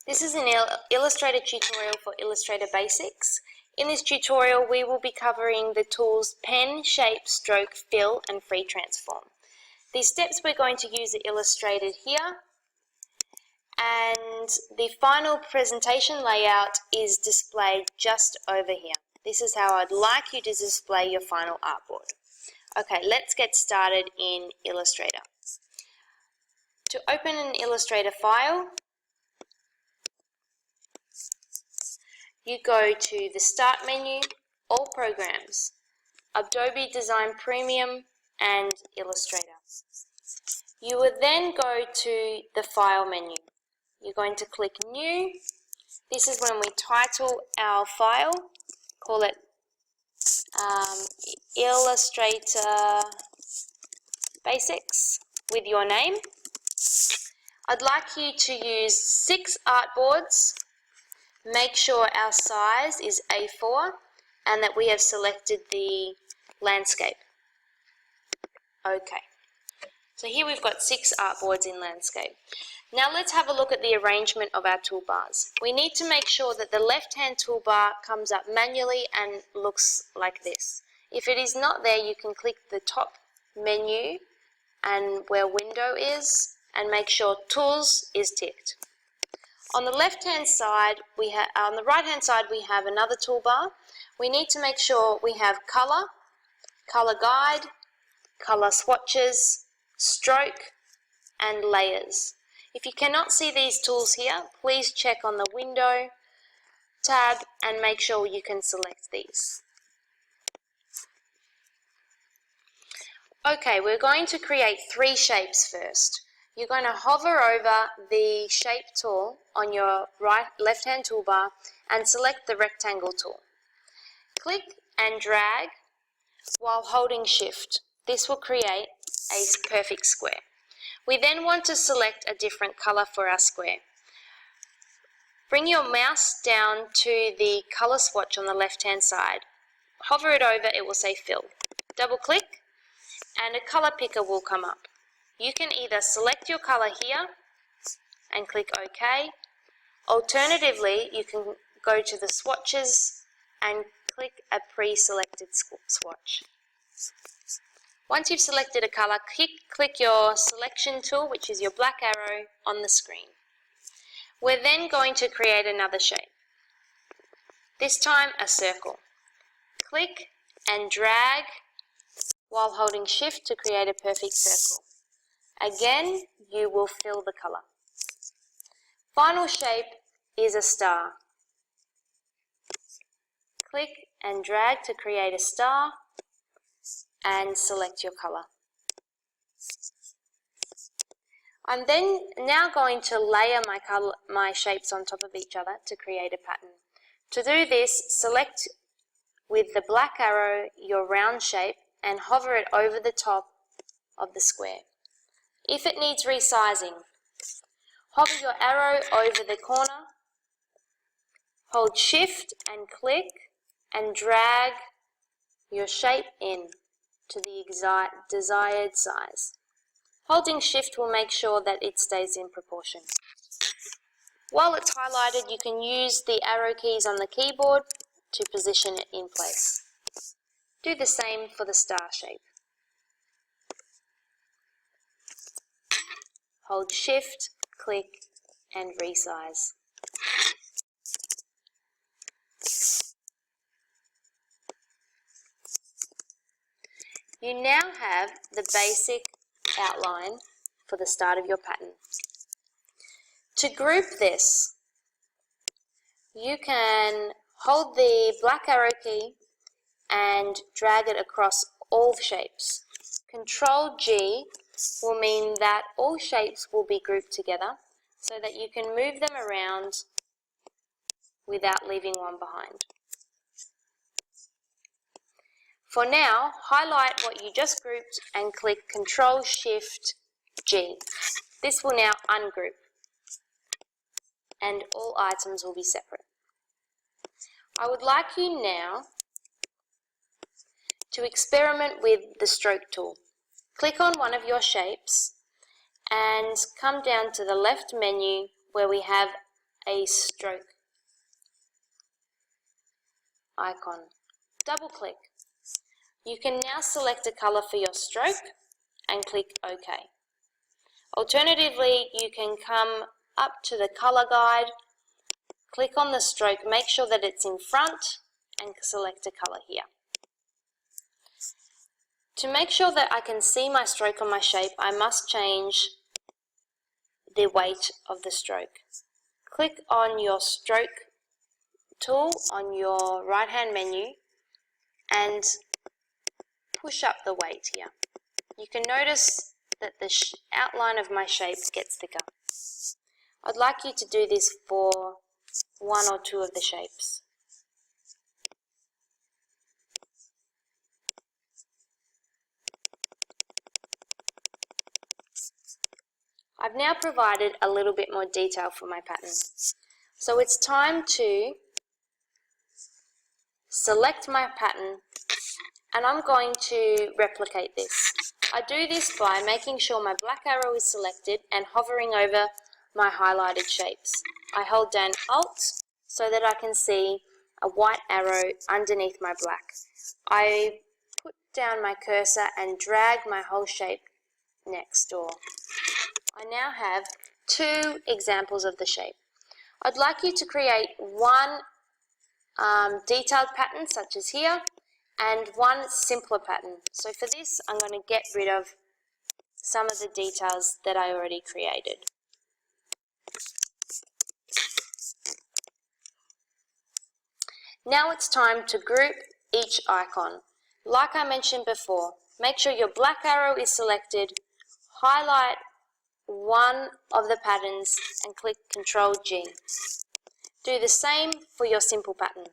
This is an Illustrator tutorial for Illustrator Basics. In this tutorial we will be covering the tools Pen, Shape, Stroke, Fill and Free Transform. These steps we're going to use are illustrated here, and the final presentation layout is displayed just over here. This is how I'd like you to display your final artboard. Okay, let's get started in Illustrator. To open an Illustrator file, you go to the Start menu, All Programs, Adobe Design Premium and Illustrator. You will then go to the File menu. You're going to click New. This is when we title our file, call it Illustrator Basics with your name. I'd like you to use 6 artboards. Make sure our size is A4 and that we have selected the landscape. Okay, so here we've got 6 artboards in landscape. Now let's have a look at the arrangement of our toolbars. We need to make sure that the left-hand toolbar comes up manually and looks like this. If it is not there, you can click the top menu and where Window is and make sure Tools is ticked. On the left-hand side, on the right-hand side, we have another toolbar. We need to make sure we have Color, Color Guide, Color Swatches, Stroke, and Layers. If you cannot see these tools here, please check on the Window tab and make sure you can select these. Okay, we're going to create 3 shapes first. You're going to hover over the Shape tool on your left-hand toolbar and select the Rectangle tool. Click and drag while holding Shift. This will create a perfect square. We then want to select a different color for our square. Bring your mouse down to the color swatch on the left-hand side. Hover it over, it will say Fill. Double click and a color picker will come up. You can either select your color here and click OK. Alternatively, you can go to the swatches and click a pre-selected swatch. Once you've selected a color, click your selection tool, which is your black arrow, on the screen. We're then going to create another shape. This time a circle. Click and drag while holding Shift to create a perfect circle. Again, you will fill the color. Final shape is a star. Click and drag to create a star and select your color. I'm then now going to layer my shapes on top of each other to create a pattern. To do this, select with the black arrow your round shape and hover it over the top of the square. If it needs resizing, hover your arrow over the corner, hold Shift and click and drag your shape in to the desired size. Holding Shift will make sure that it stays in proportion. While it's highlighted, you can use the arrow keys on the keyboard to position it in place. Do the same for the star shape. Hold Shift, click, and resize. You now have the basic outline for the start of your pattern. To group this, you can hold the black arrow key and drag it across all shapes. Control G will mean that all shapes will be grouped together so that you can move them around without leaving one behind. For now, highlight what you just grouped and click Control Shift G. This will now ungroup and all items will be separate. I would like you now to experiment with the Stroke tool. Click on one of your shapes and come down to the left menu where we have a stroke icon. Double click. You can now select a color for your stroke and click OK. Alternatively, you can come up to the color guide, click on the stroke, make sure that it's in front, and select a color here. To make sure that I can see my stroke on my shape, I must change the weight of the stroke. Click on your stroke tool on your right hand menu and push up the weight here. You can notice that the outline of my shape gets thicker. I'd like you to do this for one or two of the shapes. I've now provided a little bit more detail for my pattern. So it's time to select my pattern, and I'm going to replicate this. I do this by making sure my black arrow is selected and hovering over my highlighted shapes. I hold down Alt so that I can see a white arrow underneath my black. I put down my cursor and drag my whole shape next door. I now have two examples of the shape. I'd like you to create one detailed pattern, such as here, and one simpler pattern. So for this, I'm going to get rid of some of the details that I already created. Now it's time to group each icon. Like I mentioned before, make sure your black arrow is selected, highlight one of the patterns and click Ctrl G. Do the same for your simple pattern.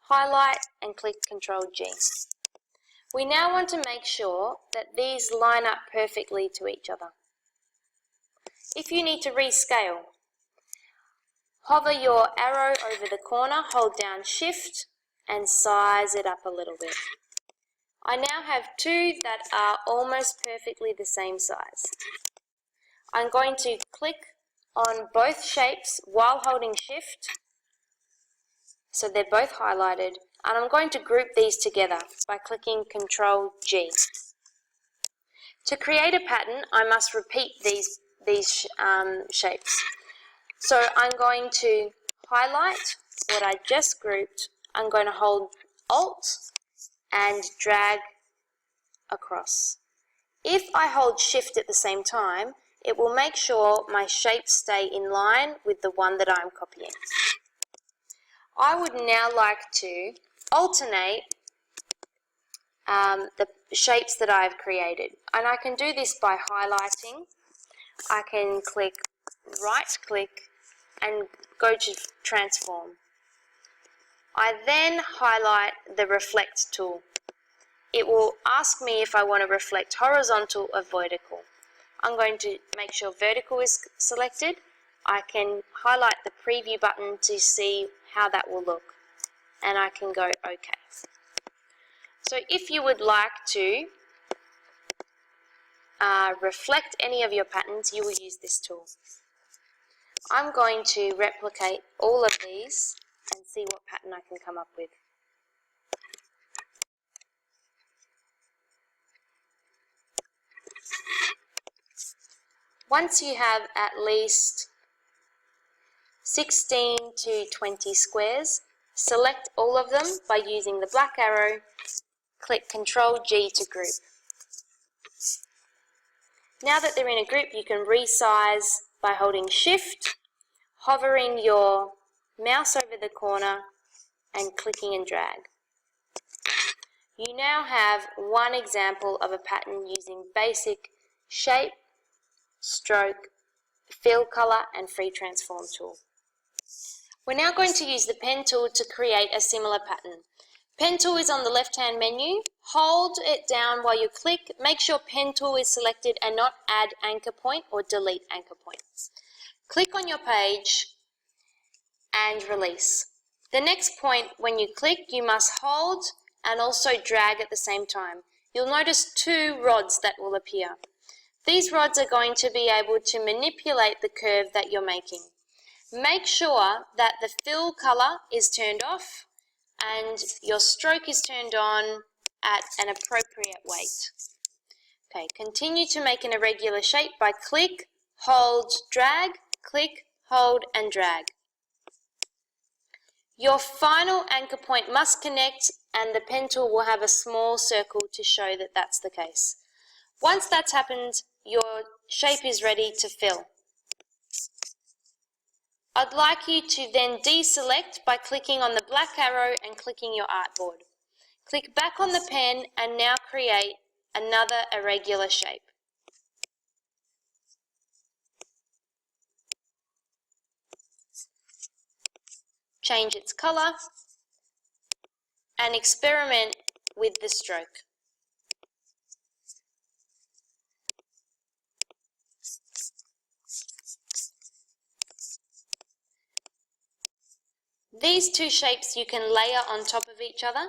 Highlight and click Ctrl G. We now want to make sure that these line up perfectly to each other. If you need to rescale, hover your arrow over the corner, hold down Shift and size it up a little bit. I now have two that are almost perfectly the same size. I'm going to click on both shapes while holding Shift, so they're both highlighted, and I'm going to group these together by clicking Ctrl G. To create a pattern, I must repeat these shapes. So I'm going to highlight what I just grouped. I'm going to hold Alt and drag across. If I hold Shift at the same time, it will make sure my shapes stay in line with the one that I'm copying. I would now like to alternate the shapes that I've created, and I can do this by highlighting. I can click right click and go to transform. I then highlight the reflect tool. It will ask me if I want to reflect horizontal or vertical. I'm going to make sure vertical is selected. I can highlight the preview button to see how that will look, and I can go OK. So if you would like to reflect any of your patterns, you will use this tool. I'm going to replicate all of these and see what pattern I can come up with. Once you have at least 16 to 20 squares, select all of them by using the black arrow, click Ctrl G to group. Now that they're in a group, you can resize by holding Shift, hovering your mouse over the corner and clicking and drag. You now have one example of a pattern using basic shape, stroke, fill color and free transform tool. We're now going to use the pen tool to create a similar pattern. Pen tool is on the left hand menu. Hold it down while you click. Make sure pen tool is selected and not add anchor point or delete anchor point. Click on your page and release. The next point, when you click, you must hold and also drag at the same time. You'll notice two rods that will appear. These rods are going to be able to manipulate the curve that you're making. Make sure that the fill color is turned off and your stroke is turned on at an appropriate weight. Okay, continue to make an irregular shape by click, hold, drag, click, hold and drag. Your final anchor point must connect and the pen tool will have a small circle to show that that's the case. Once that's happened, your shape is ready to fill. I'd like you to then deselect by clicking on the black arrow and clicking your artboard. Click back on the pen and now create another irregular shape. Change its color and experiment with the stroke. These two shapes you can layer on top of each other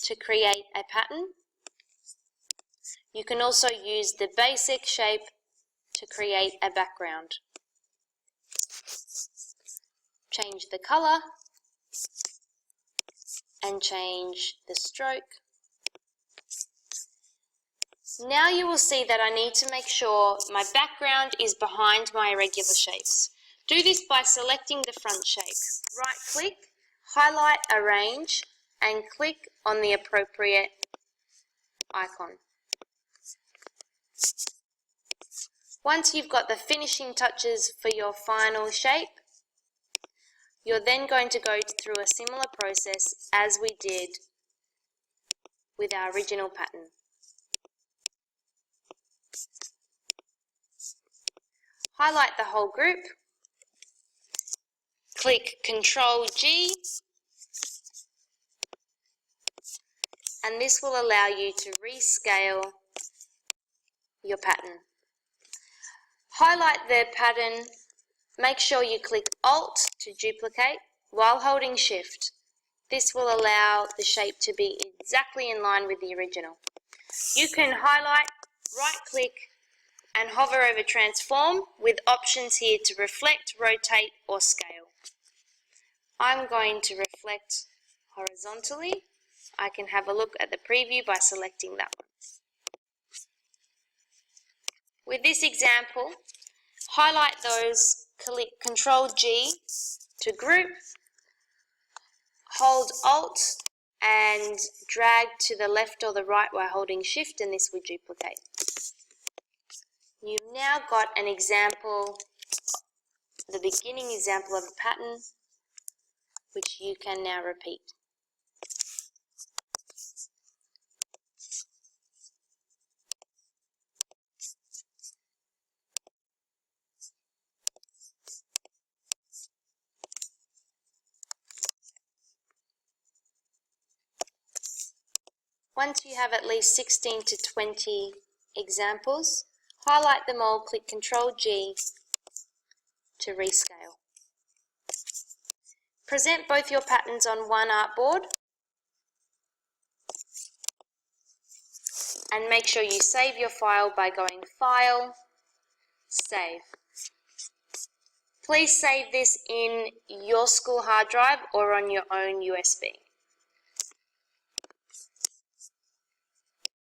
to create a pattern. You can also use the basic shape to create a background. Change the color and change the stroke. Now you will see that I need to make sure my background is behind my irregular shapes. Do this by selecting the front shape. Right-click, highlight Arrange, and click on the appropriate icon. Once you've got the finishing touches for your final shape, you're then going to go through a similar process as we did with our original pattern. Highlight the whole group, click Ctrl-G, and this will allow you to rescale your pattern. Highlight the pattern, make sure you click Alt to duplicate while holding Shift. This will allow the shape to be exactly in line with the original. You can highlight, right-click, and hover over Transform with options here to reflect, rotate, or scale. I'm going to reflect horizontally. I can have a look at the preview by selecting that one. With this example, highlight those, click Ctrl-G to group, hold Alt and drag to the left or the right while holding Shift, and this will duplicate. You've now got an example, the beginning example of a pattern, which you can now repeat. Once you have at least 16 to 20 examples, highlight them all, click Ctrl-G to rescale. Present both your patterns on one artboard and make sure you save your file by going File, Save. Please save this in your school hard drive or on your own USB.